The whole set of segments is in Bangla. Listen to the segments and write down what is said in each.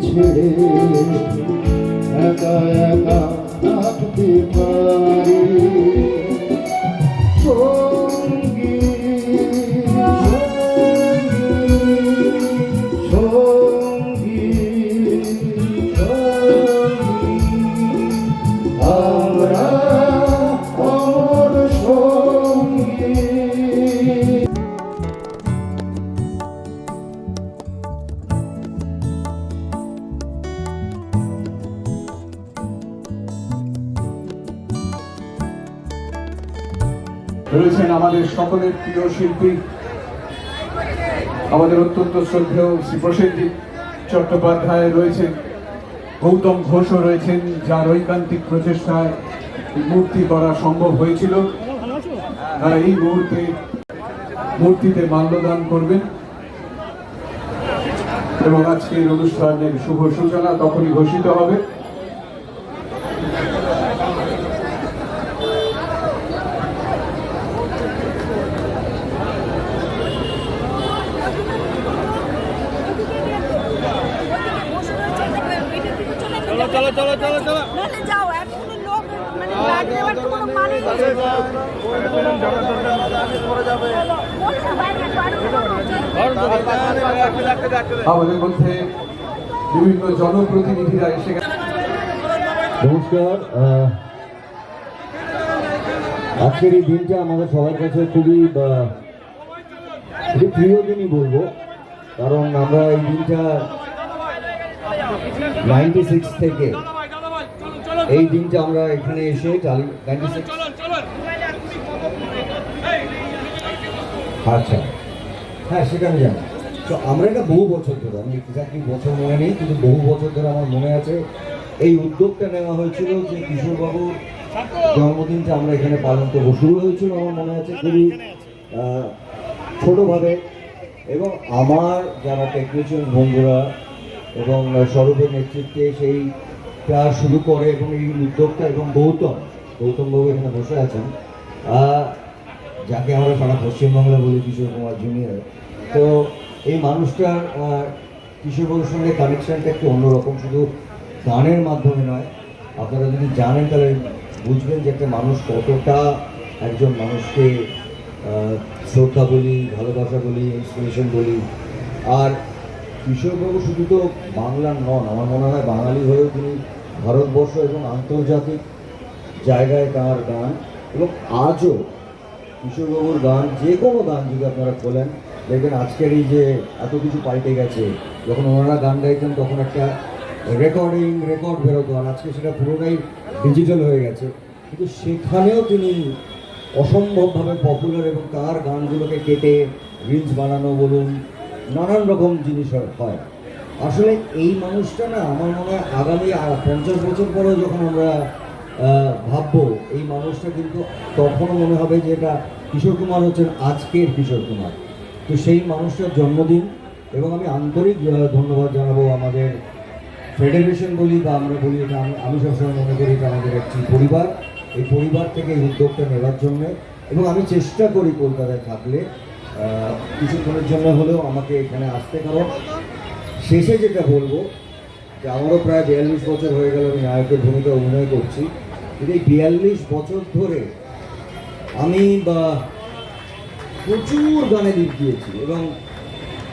ছেড়ে একা একা থাকতে পারি সঙ্গী সঙ্গী আমরা অমর সঙ্গী। রয়েছেন আমাদের সকলের প্রিয় শিল্পী, আমাদের অত্যন্ত শ্রদ্ধেয় শ্রী প্রসেনজিৎ চট্টোপাধ্যায় রয়েছেন, গৌতম ঘোষও রয়েছেন, যার ঐকান্তিক প্রচেষ্টায় মূর্তি করা সম্ভব হয়েছিল। তারা এই মুহূর্তে মূর্তিতে মাল্যদান করবেন এবং আজকের অনুষ্ঠানের শুভ সূচনা তখনই ঘোষিত হবে। চলো চলো চলো চলো চলো যাও এখন লোক মানে ব্যাগ নেওয়ার তো কোনো মানে নেই। আমাদের মধ্যে বিভিন্ন জনপ্রতিনিধিরা এসে নমস্কার। আজকের এই দিনটা আমাদের সবার কাছে খুবই প্রিয় দিনই বলবো, কারণ আমরা এই দিনটা 96 থেকে এই দিনটা আমরা এখানে এসে 96 আচ্ছা হ্যাঁ সেখানে যান। তো আমরা এটা বহু বছর ধরে, আমি এক্স্যাক্টলি বছর মনে নেই, কিন্তু বহু বছর ধরে আমার মনে আছে এই উদ্যোগটা নেওয়া হয়েছিল যে কিশোরবাবুর জন্মদিনটা আমরা এখানে পালন করবো। শুরু হয়েছিল আমার মনে আছে খুবই ছোটোভাবে, এবং আমার যারা টেকনিশিয়ান বন্ধুরা এবং স্বরূপের নেতৃত্বে সেইটা শুরু করে এবং এই উদ্যোগটা, এবং গৌতমবাবু এখানে বসে আছেন, যাকে আমরা সারা পশ্চিমবাংলা বলি কিশোর কুমার জুনিয়র। তো এই মানুষটার কিশোরবাবুর সঙ্গে কানেকশানটা একটু অন্যরকম, শুধু গানের মাধ্যমে নয়। আপনারা যদি জানেন তাহলে বুঝবেন যে একটা মানুষ কতটা একজন মানুষকে শ্রদ্ধা বলি, ভালোবাসা বলি, ইন্সপিরেশন বলি। আর কিশোরবাবু শুধু তো বাংলার নন, আমার মনে হয় বাঙালি হয়েও তিনি ভারতবর্ষ এবং আন্তর্জাতিক জায়গায় তাঁর গান, এবং আজও কিশোরবাবুর গান, যে কোনো গান যদি আপনারা খোলেন দেখবেন আজকের এই যে এত কিছু পাল্টে গেছে। যখন ওনারা গান গাইতেন তখন একটা রেকর্ড বেরোতো, আর আজকে সেটা পুরোটাই ডিজিটাল হয়ে গেছে, কিন্তু সেখানেও তিনি অসম্ভবভাবে পপুলার, এবং তার গানগুলোকে কেটে রিলস বানানো বলুন, নানান রকম জিনিস হয়। আসলে এই মানুষটা না, আমার মনে হয় আগামী 50 বছর পরেও যখন আমরা ভাববো এই মানুষটা, কিন্তু তখনও মনে হবে যে এটা কিশোর কুমার হচ্ছেন আজকের কিশোর কুমার। তো সেই মানুষটার জন্মদিন, এবং আমি আন্তরিক ধন্যবাদ জানাবো আমাদের ফেডারেশন বলি বা আমরা বলি, এটা আমি সবসময় মনে করি এটা আমাদের একটি পরিবার, এই পরিবার থেকে এই উদ্যোগটা নেওয়ার জন্যে। এবং আমি চেষ্টা করি কলকাতায় থাকলে কিছুক্ষণের জন্য হলেও আমাকে এখানে আসতে, কারণ শেষে যেটা বলবো যে আমারও প্রায় 42 বছর হয়ে গেল আমি নায়কের ভূমিকা অভিনয় করছি, কিন্তু এই 42 বছর ধরে আমি প্রচুর গানে লিপ দিয়েছি, এবং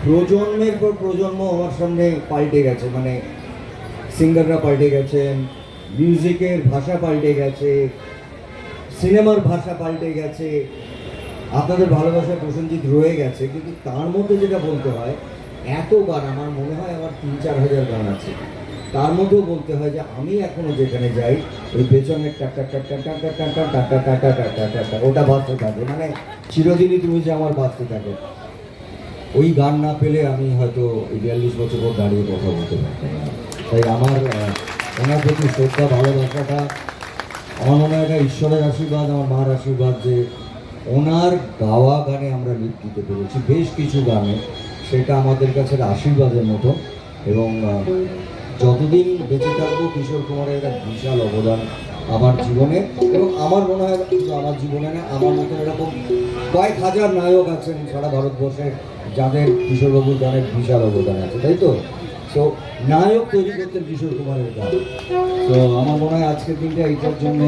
প্রজন্মের পর প্রজন্ম আমার সামনে পাল্টে গেছে, মানে সিঙ্গাররা পাল্টে গেছেন, মিউজিকের ভাষা পাল্টে গেছে, সিনেমার ভাষা পাল্টে গেছে, আপনাদের ভালোবাসার প্রসেনজিৎ রয়ে গেছে। কিন্তু তার মধ্যে যেটা বলতে হয়, এত গান, আমার মনে হয় আমার 3-4 হাজার গান আছে, তার মধ্যেও বলতে হয় যে আমি এখনো যেখানে যাই ওই পেছনের ওটা বাঁচতে থাকে, মানে চিরদিনই তুমি যে আমার বাঁচতে থাকে। ওই গান না পেলে আমি হয়তো এই 42 বছর পর দাঁড়িয়ে কথা বলতে পারতাম না। তাই আমার ওনার প্রতি শ্রদ্ধা, ভালোবাসাটা আমার মনে হয় এটা ঈশ্বরের আশীর্বাদ, আমার মার আশীর্বাদ, যে ওনার গাওয়া গানে আমরা লিপ দিতে পেরেছি বেশ কিছু গানে, সেটা আমাদের কাছে আশীর্বাদের মতো। এবং যতদিন বেঁচে থাকবো কিশোর কুমারের একটা বিশাল অবদান আমার জীবনে, এবং আমার মনে হয় শুধু আমার জীবনে না, আমার মতো এরকম কয়েক হাজার নায়ক আছেন সারা ভারতবর্ষে যাদের কিশোরবাবুর গানের বিশাল অবদান আছে, তাই তো? তো নায়ক তৈরি করতেন কিশোর কুমারের গান। তো আমার মনে হয় আজকের দিনটা এইটার জন্য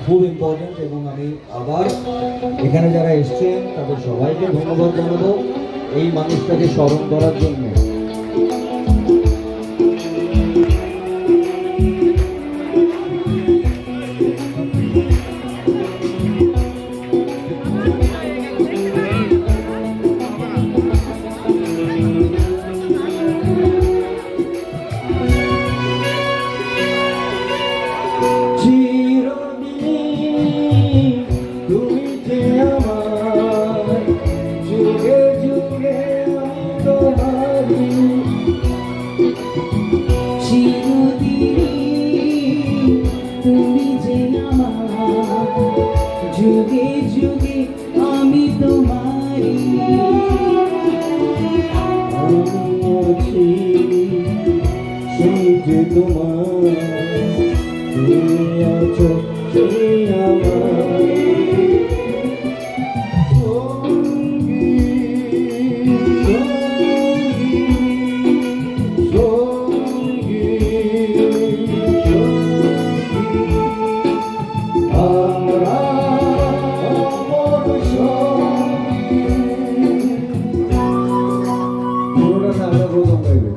খুব ইম্পর্টেন্ট, এবং আমি আবার এখানে যারা এসছেন তাদের সবাইকে ধন্যবাদ জানাবো এই মানুষটাকে স্মরণ করার জন্য। তুমি যে আমার যুগে যুগে আমি তোমারি, চিরদিন তুমি যে আমার যুগে যুগে আমি তোমারি। আমি আছি সেই যে তোমার, তুমি আছো সেই আমার সঙ্গী, সঙ্গী, আমরা অমর সঙ্গী। পুরোটা সারা প্রথম গাইবে।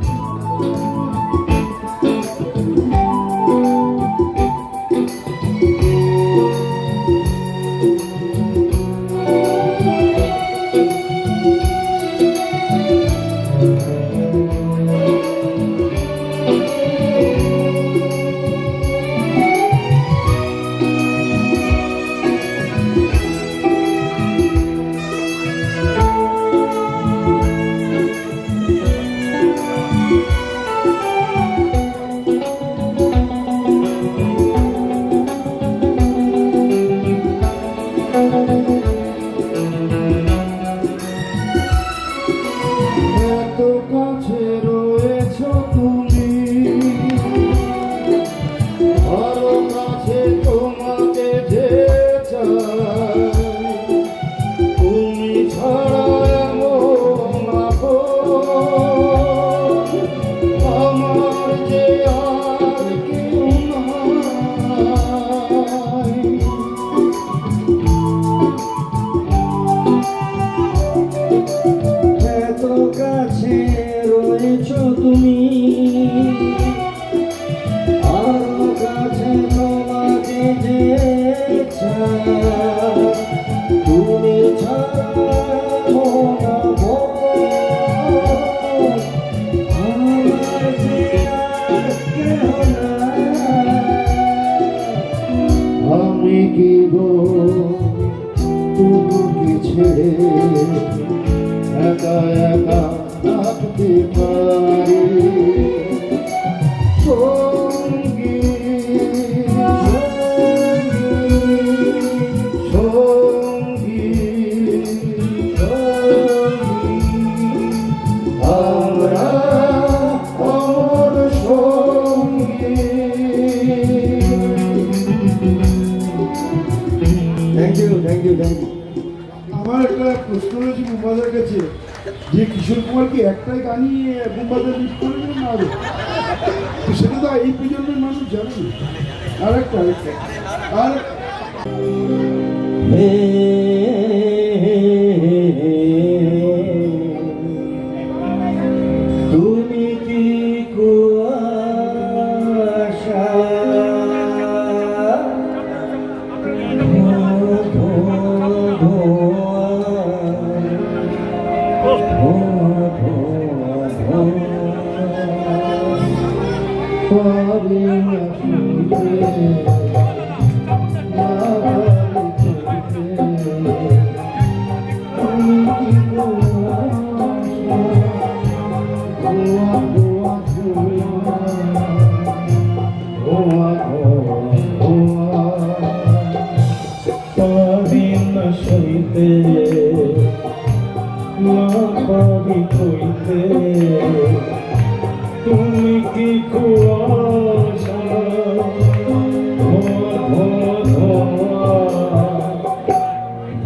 এত কাছে রয়েছ তুমি, আরো কাছে তোমাকে যে চাই, তুমি ছাড়া এমন আপন আমার যে আর কেউ নাই। এত কাছে রয়েছ তুমি, আরো কাছে তোমাকে যে চাই, তুমি ছাড়া মন আমার যে আর কেহ নাই। আমি কি গো তোমাকে ছেড়ে একা একা থাকতে পারি, সঙ্গী, সঙ্গী, আমরা অমর সঙ্গী। Thank you, thank you, thank you. আমার একটা প্রশ্ন রয়েছে বুম্বাদের কাছে, যে কিশোর কুমার কি একটাই গানই বুম্বাদের লিস্ট করেছেন না আরো? তো সেটা তো এই প্রজন্মের মানুষ জানে না। আরেকটা আর তুমি কি কুয়াশা সইতে না পারি কইতে, তুমি কি কুয়াশা ধোয়া ধোয়া ধোয়া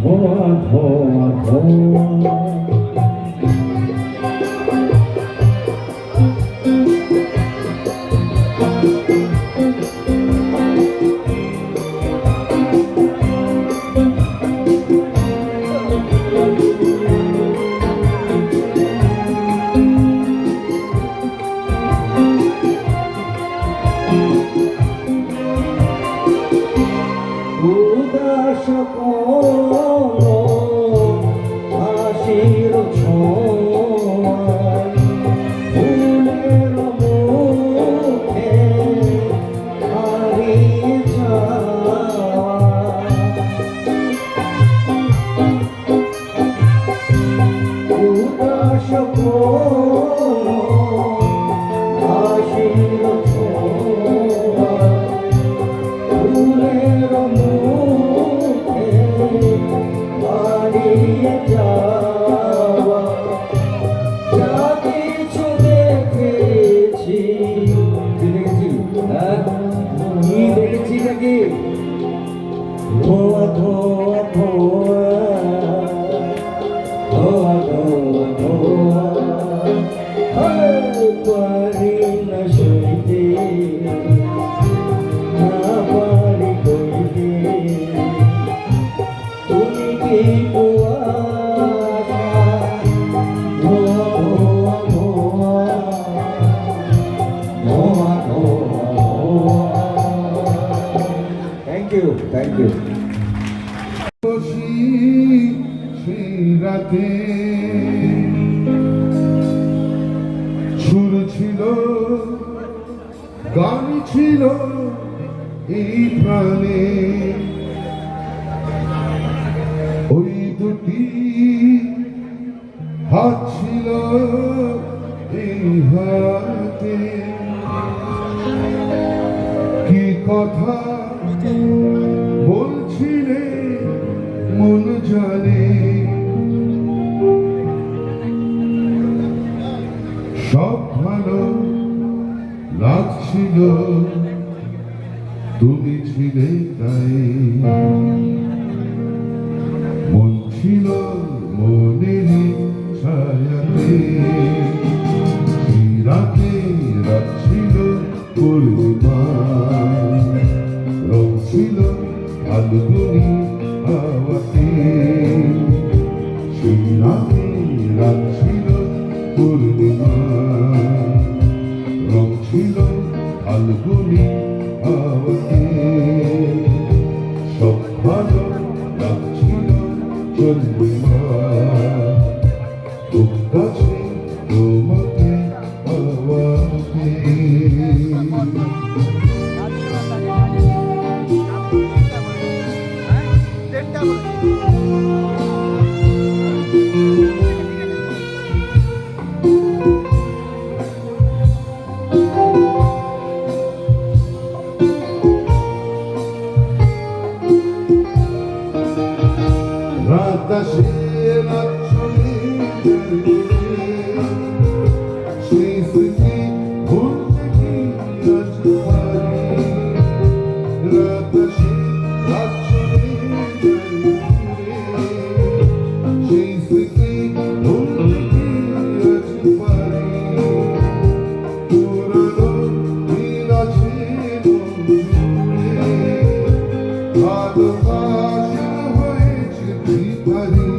ধোয়া ধোয়া ধোয়া। ছোঁয়া, ফুলের মুখে হারিয়ে যাওয়া, যা কিছু দেখেছি। কি দেখেছি? হ্যাঁ, কি দেখেছি নাকি? ধোয়া ধোয়া ধোয়া, ধোয়া ধোয়া ধোয়া, পারি না সইতে, না পারি কইতে, তুমি কি কুয়াশা, ধোয়া ধোয়া ধোয়া, ধোয়া ধোয়া ধোয়া। Thank you, thank you. বসি সেই রাতে সুর ছিল, গান ছিল এই প্রাণে, ওই দুটি হাত ছিল এই হাতে, কি কথা বলছিলে মন জানে, সব ভালো লাগছিল, তুমি ছিলে তাই, মন ছিল মনের ছায়াতে, রাতে রাত ছিল পূর্ণিমা, রং ছিল আলগুনি হাওয়াতে, সেই রাতে রাত ছিল পূর্ণিমা, রং ছিল আলগুনি হাওয়াতে, সব ভালো লাগছিল চন্দ্রিমা, খুব কাছে তোমাকে পাওয়াতে। রাতাসে রাতছড়ি সেই স্মৃতি ভুলতে কি আজ পারি, রাতাসে রাতছড়ি সেই স্মৃতি ভুলতে কি আজ পারি, পুরানো দিন আছে ভালোবাসা হয়েছে ভিখারি,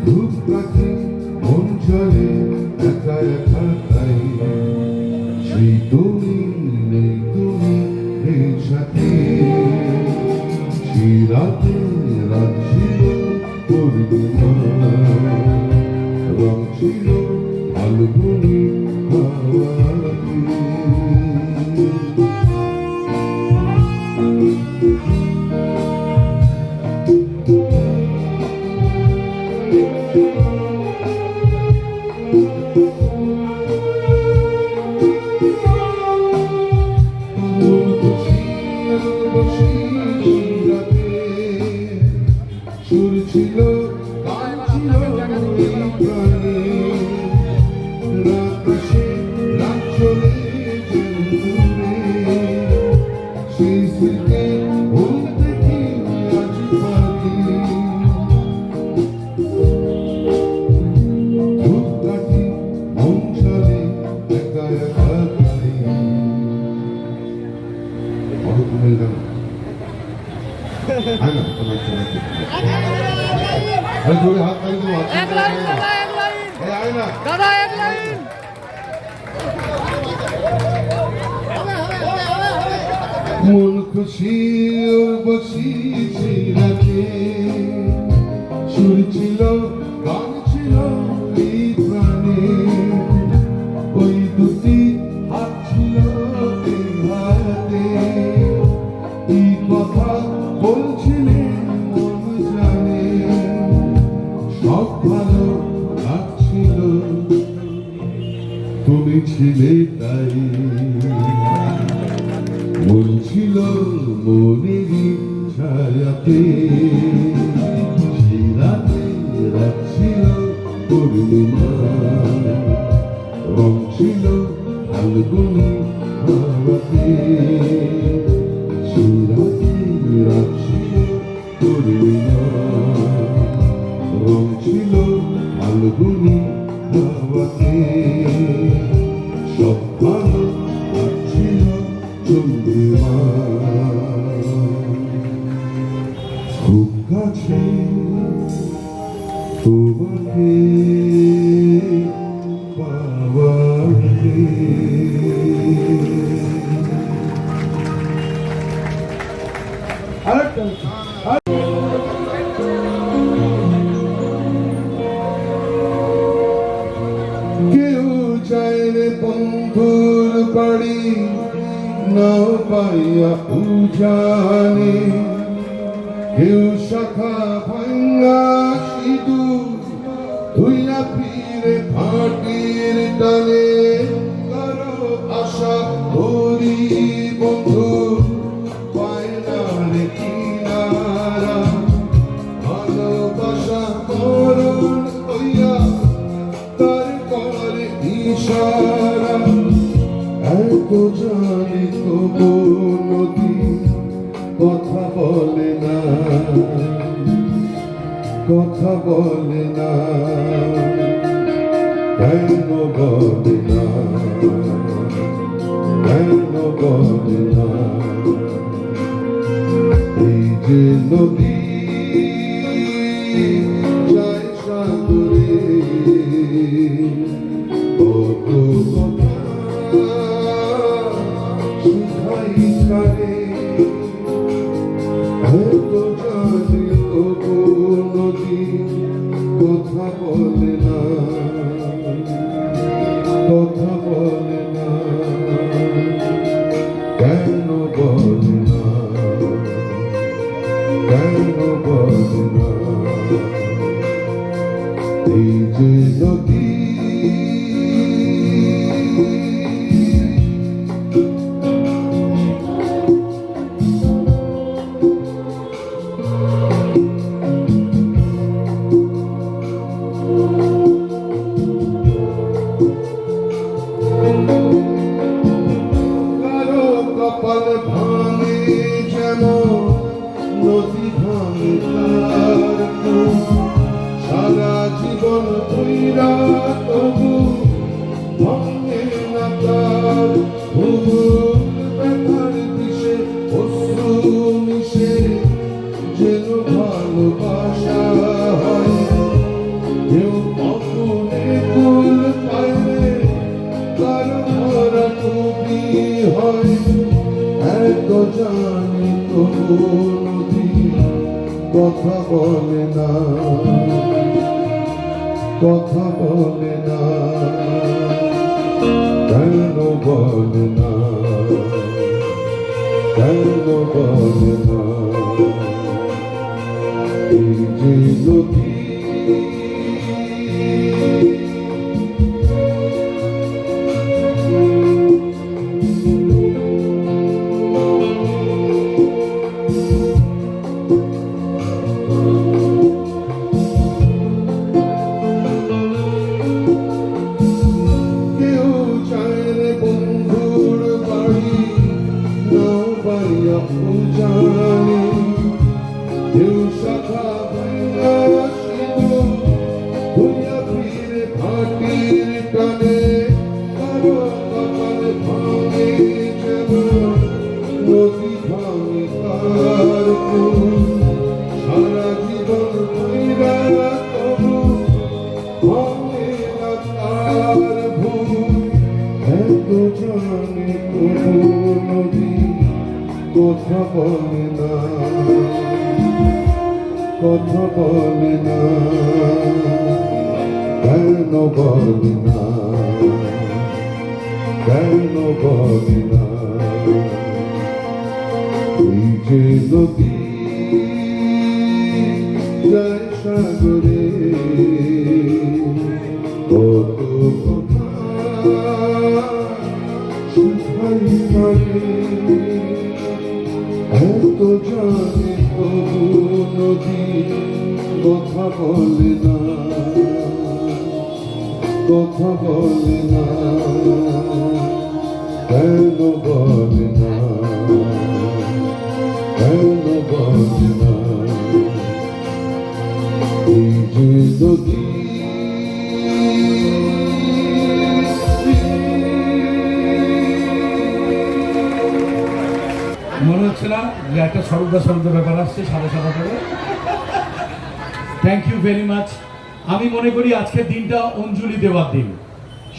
ধূপকাঠি মন চলে একা একা তাই, সেই তুমি নেই তুমি এই সাথে, সেই রাতে রাত ছিল পূর্ণিমা, রং ছিল আলগুনি হাওয়াতে। সুর ছিল, গান ছিল এই প্রাণে, রাতাসে রাত চলে দূরে, সেই স্মৃতি ভুলতে কি আজ পারি, ধূপকাঠি মন চলে একা একা তাই। बहुत मिल गया है ना, तुम्हें अरे थोड़े हाथ मारी तो हाथ एक लाइन दादा, एक लाइन आए ना दादा, एक लाइन। মন খুশি বসি রাতে, সুর ছিল গান ছিল এই প্রাণে, ওই দুটি হাত ছিল এই হাতে, এই কথা বলছিলে মন জানে, সব ভালো লাগছিল, তুমি ছিলে তাই মন ছিল মনেরই ছায়াতে সেই রাতে রাত ছিল পূর্ণিমা রং ছিল ফাল্গুনি হাওয়াতে সেই রাতে রাত ছিল পূর্ণিমা রং ছিল ফাল্গুনি হাওয়াতে সব ভালো ছিল চন্দ্রিমা খুব কাছে তোমাকে পাওয়াতে আরেকটা কেউ চায় রে বন্ধুর বাড়ি না পাইয়া উজানে কেউ শাখা ভাঙ্গা সিঁদুর ধুইয়া ফিরে ফাটির টানে কারো আশা করি বন্ধু পায় না রে কিনারা ভালোবাসা করুন হইয়া তারপরে ইশারা এত জানি তবু নদী কথা বলে না কথা বলে না কেন বলে না কেন বলে না এই যে নদী যায় সাগরে কত কথা শুধাই কারে এত জানি তবু নদী কথা বলে না কথা বলে না কেন বলে না কেন বলে না এই যে নদী কারো কপাল ভাঙে যেমন নদী ভাঙে তার কুল। সারা জীবন ধৈরা তবু ভাঙে না তার ভুল ব্যথার বিষে অশ্রু মিশে যেন ভালোবাসা হয় কেউ অকুনে কুল পাইলে কারো ভরা কবি হয় এত জানি তবু নদী কথা বলে না কথা বলে না কেন বলে না কেন বলে না এই যে নদী কেউ চায় রে বন্ধুর বাড়ি না পাইয়া জানে কেউ শাখা ভাঙা সিঁদুর ধুইয়া ফিরে ফাটির টানে কারো কপাল ভাঙে যেমন নদী ভাঙে তার কুল। সারা জীবন ধৈরা তবু ভাঙে না তার ভুল এত জানি তবু নদী কথা বলে না কথা বলে না কেন বলে না কেন বলে না এই যে নদী যায় সাগরে কত কথা শুধাই মানে এত জানে তবু নদী কথা বলে না, কথা বলে না, কেন বলে না, কেন বলে না, এই যে নদী মনে হচ্ছে না যে একটা স্বরূপ ব্যাপার আসছে 7:30 করে। Thank you very much. আমি মনে করি আজকের দিনটা অঞ্জলি দেওয়ার দিন।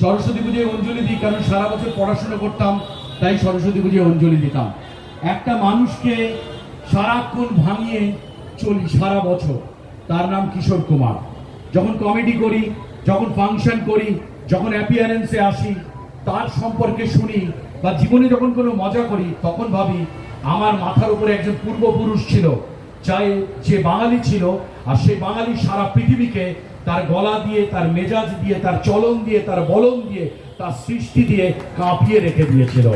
সরস্বতী পুজোয় অঞ্জলি দিই কারণ সারা বছর পড়াশোনা করতাম, তাই সরস্বতী পুজোয় অঞ্জলি দিতাম। একটা মানুষকে সারাক্ষণ ভাঙিয়ে চলি সারা বছর, তার নাম কিশোর কুমার। যখন কমেডি করি, যখন ফাংশন করি, যখন অ্যাপিয়ারেন্সে আসি, তার সম্পর্কে শুনি বা জীবনে যখন কোনো মজা করি, তখন ভাবি আমার মাথার উপরে একজন পূর্বপুরুষ ছিল, চাই যে বাঙালি ছিল, আর সেই বাঙালি সারা পৃথিবীকে তার গলা দিয়ে, তার মেজাজ দিয়ে, তার চলন দিয়ে, তার বলন দিয়ে, তার সৃষ্টি দিয়ে কাঁপিয়ে রেখে দিয়েছিল।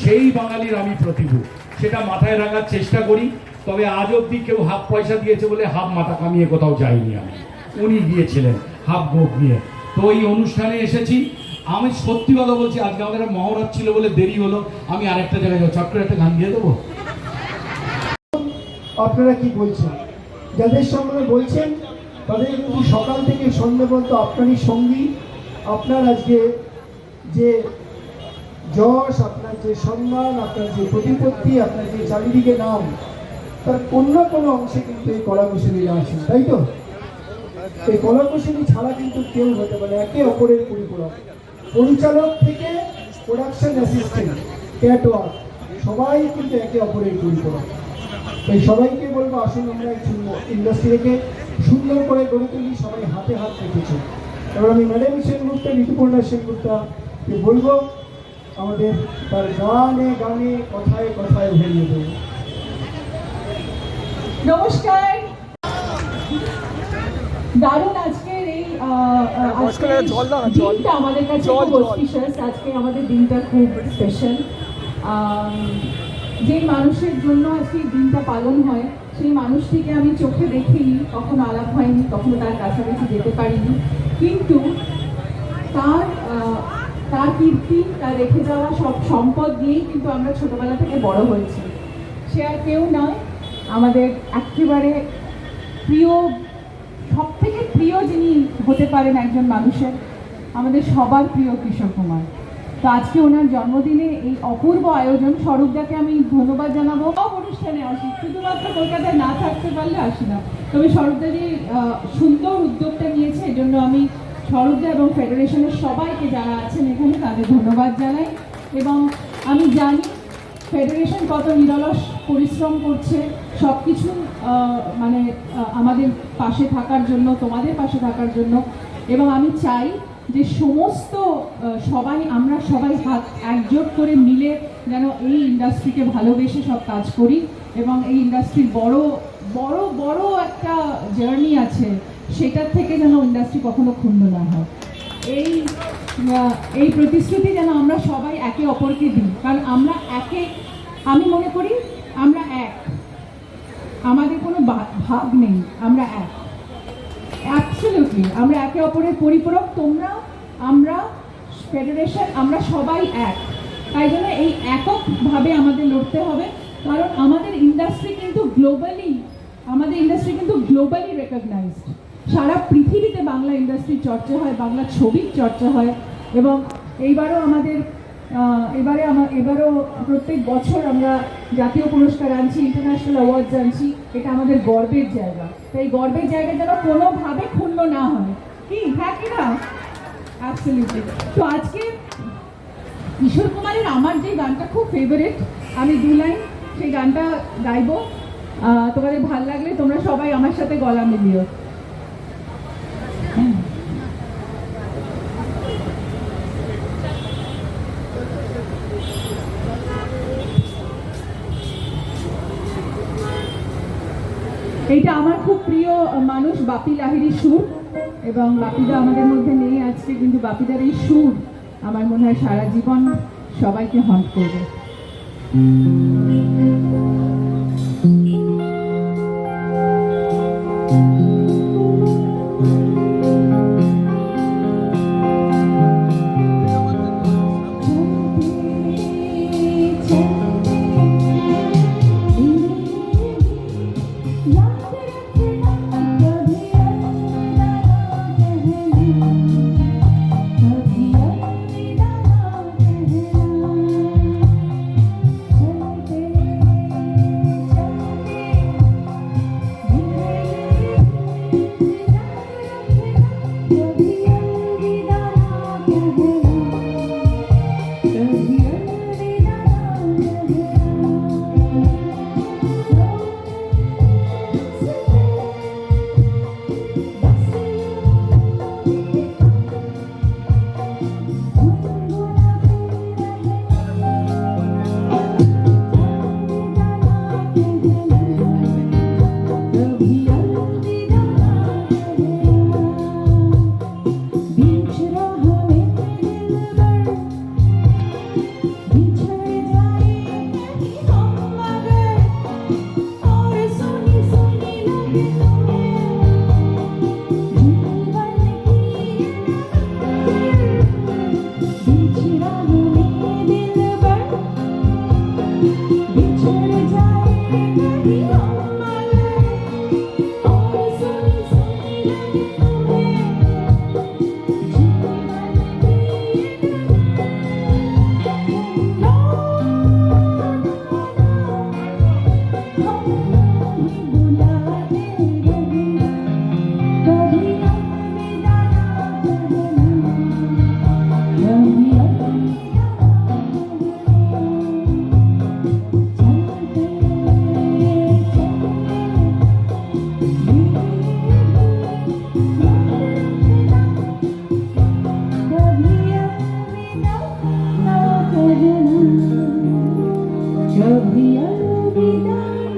সেই বাঙালির আমি প্রতিভু, সেটা মাথায় রাখার চেষ্টা করি। তবে আজ অব্দি কেউ হাফ পয়সা দিয়েছে বলে হাফ মাথা কামিয়ে কোথাও যাইনি আমি, উনি গিয়েছিলেন হাফ গোপ নিয়ে। তো এই অনুষ্ঠানে এসেছি। আমি সত্যি কথা বলছি, আজকে আমাদের মহরত ছিল বলে দেরি হলো। আমি আরেকটা জায়গায় যাবো, চট করে একটা গান দিয়ে দেবো। আপনারা কি বলছেন? যাদের সঙ্গে বলছেন তাদের কিন্তু সকাল থেকে সন্ধ্যে পর্যন্ত আপনারই সঙ্গী। আপনার আজকে যে যশ, আপনার যে সম্মান, আপনার যে প্রতিপত্তি, আপনার যে চারিদিকে নাম, তার কোনো না কোনো অংশে কিন্তু এই কলাকুশলীরা আছেন, তাই তো? এই কলাকুশলী ছাড়া কিন্তু কেউ হতে পারে, একে অপরের পরিপূরক। পরিচালক থেকে প্রোডাকশন অ্যাসিস্ট্যান্ট, ক্যাটওয়ার্ক, সবাই কিন্তু একে অপরের পরিপূরক। এই সবাইকে বলবো, আসুন আমরা ইন্ডাস্ট্রিকে সুন্দর করে গড়ে তুলি, সবাই হাতে হাত রেখেছে। এবার আমি ম্যাডাম সেনগুপ্তা, ঋতুপর্ণা সেনগুপ্তাকে বলবো আমাদের তার গানে গানে কথায় কথায় ভরিয়ে দেবো। নমস্কার। দারুণ আজকের এই দিনটা আমাদের কাছে খুব অস্পিশিয়াস। আজকে আমাদের দিনটা খুব স্পেশাল। যে মানুষের জন্য আজকে এই দিনটা পালন হয়, সেই মানুষটিকে আমি চোখে দেখিনি, কখনো আলাপ হয়নি, কখনো তার কাছাকাছি যেতে পারিনি, কিন্তু তার কীর্তি, তার রেখে যাওয়া সব সম্পদ দিয়েই কিন্তু আমরা ছোটবেলা থেকে বড় হয়েছি। সে আর কেউ নয়, আমাদের একেবারে প্রিয়, সব থেকে প্রিয় যিনি হতে পারেন একজন মানুষের, আমাদের সবার প্রিয় কিশোর কুমার। তো আজকে ওনার জন্মদিনে এই অপূর্ব আয়োজন, স্বরূপদাকে আমি ধন্যবাদ জানাবো। সব অনুষ্ঠানে আসি, শুধুমাত্র কলকাতায় না থাকতে পারলে আসি না। তবে স্বরূপদা যে সুন্দর উদ্যোগটা নিয়েছে, এজন্য আমি স্বরূপদা এবং ফেডারেশনের সবাইকে যারা আছেন এখানে তাদের ধন্যবাদ জানাই। এবং আমি জানি ফেডারেশন কত নিরলস পরিশ্রম করছে সব কিছু মানে আমাদের পাশে থাকার জন্য, তোমাদের পাশে থাকার জন্য। এবং আমি চাই যে সমস্ত আমরা সবাই হাত একজোট করে মিলে যেন এই ইন্ডাস্ট্রিকে ভালোবেসে সব কাজ করি, এবং এই ইন্ডাস্ট্রির বড় বড় বড় একটা জার্নি আছে, সেটার থেকে যেন ইন্ডাস্ট্রি কখনো ক্ষুণ্ণ না হয়। এই প্রতিশ্রুতি যেন আমরা সবাই একে অপরকে দিই, কারণ আমরা আমি মনে করি আমরা এক, আমাদের কোনো ভাগ নেই, আমরা এক, অ্যাবসলিউটলি আমরা একে অপরের পরিপূরক। তোমরা, আমরা, ফেডারেশন, আমরা সবাই এক। তাই জন্য এই এককভাবে আমাদের লড়তে হবে, কারণ আমাদের ইন্ডাস্ট্রি কিন্তু গ্লোবালি রেকগনাইজড। সারা পৃথিবীতে বাংলা ইন্ডাস্ট্রির চর্চা হয়, বাংলা ছবির চর্চা হয়। এবং এবারও প্রত্যেক বছর আমরা জাতীয় পুরস্কার আনছি, ইন্টারন্যাশনাল অ্যাওয়ার্ডস আনছি, এটা আমাদের গর্বের জায়গা। তাই গর্বের জায়গা যেন কোনোভাবে ক্ষুণ্ণ না হয়, কি হ্যাঁ কি না? অ্যাবসলিউটলি। তো আজকে কিশোর কুমারের আমার যে গানটা খুব ফেভারিট, আমি 2 লাইন সেই গানটা গাইবো। তোমাদের ভাল লাগলে তোমরা সবাই আমার সাথে গলা মিলিও। এইটা আমার খুব প্রিয় মানুষ বাপি লাহিড়ির সুর, এবং বাপিদা আমাদের মধ্যে নেই আজকে, কিন্তু বাপিদার এই সুর আমার মনে হয় সারা জীবন সবাইকে হন্ট করবে। कभी अलविदा